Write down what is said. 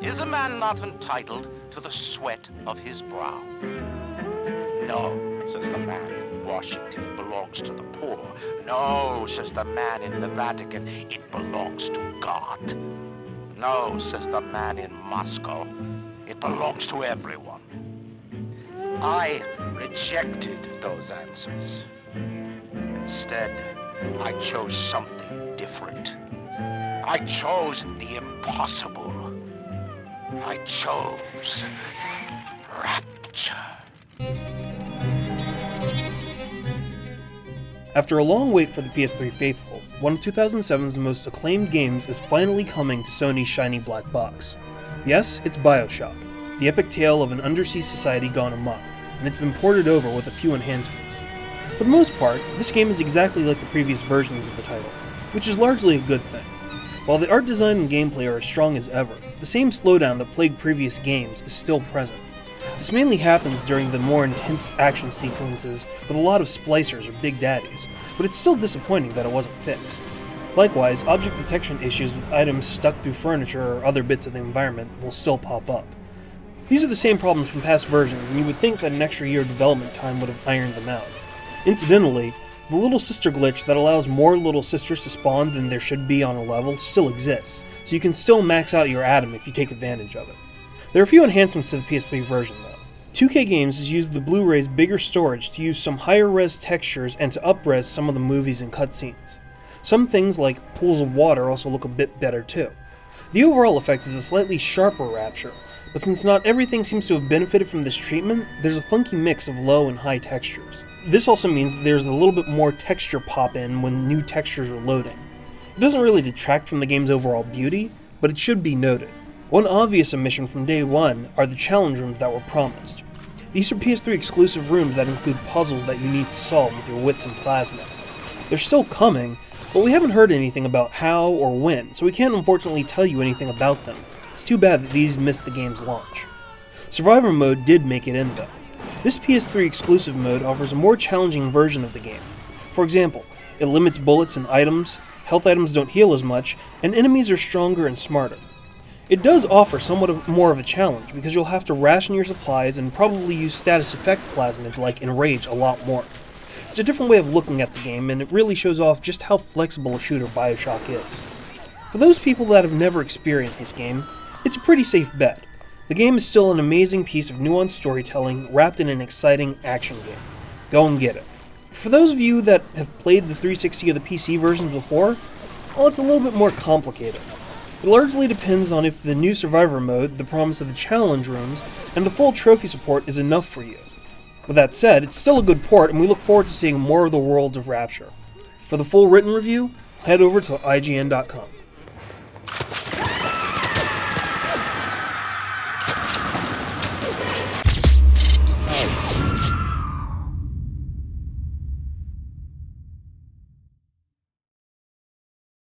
Is a man not entitled to the sweat of his brow? No, says the man in Washington, it belongs to the poor. No, says the man in the Vatican, it belongs to God. No, says the man in Moscow, it belongs to everyone. I rejected those answers. Instead, I chose something different. I chose the impossible. I chose Rapture. After a long wait for the PS3 faithful, one of 2007's most acclaimed games is finally coming to Sony's shiny black box. Yes, it's BioShock, the epic tale of an undersea society gone amok, and it's been ported over with a few enhancements. For the most part, this game is exactly like the previous versions of the title, which is largely a good thing. While the art design and gameplay are as strong as ever, the same slowdown that plagued previous games is still present. This mainly happens during the more intense action sequences with a lot of splicers or big daddies, but it's still disappointing that it wasn't fixed. Likewise, object detection issues with items stuck through furniture or other bits of the environment will still pop up. These are the same problems from past versions, and you would think that an extra year of development time would have ironed them out. Incidentally, the Little Sister glitch that allows more Little Sisters to spawn than there should be on a level still exists, so you can still max out your Atom if you take advantage of it. There are a few enhancements to the PS3 version though. 2K Games has used the Blu-ray's bigger storage to use some higher res textures and to up-res some of the movies and cutscenes. Some things like pools of water also look a bit better too. The overall effect is a slightly sharper Rapture, but since not everything seems to have benefited from this treatment, there's a funky mix of low and high textures. This also means that there's a little bit more texture pop in when new textures are loading. It doesn't really detract from the game's overall beauty, but it should be noted. One obvious omission from day one are the challenge rooms that were promised. These are PS3 exclusive rooms that include puzzles that you need to solve with your wits and plasmids. They're still coming, but we haven't heard anything about how or when, so we can't unfortunately tell you anything about them. It's too bad that these missed the game's launch. Survivor mode did make it in though. This PS3 exclusive mode offers a more challenging version of the game. For example, it limits bullets and items, health items don't heal as much, and enemies are stronger and smarter. It does offer somewhat more of a challenge because you'll have to ration your supplies and probably use status effect plasmids like Enrage a lot more. It's a different way of looking at the game, and it really shows off just how flexible a shooter BioShock is. For those people that have never experienced this game, it's a pretty safe bet. The game is still an amazing piece of nuanced storytelling wrapped in an exciting action game. Go and get it. For those of you that have played the 360 or the PC versions before, well, it's a little bit more complicated. It largely depends on if the new Survivor mode, the promise of the challenge rooms, and the full trophy support is enough for you. With that said, it's still a good port, and we look forward to seeing more of the world of Rapture. For the full written review, head over to IGN.com.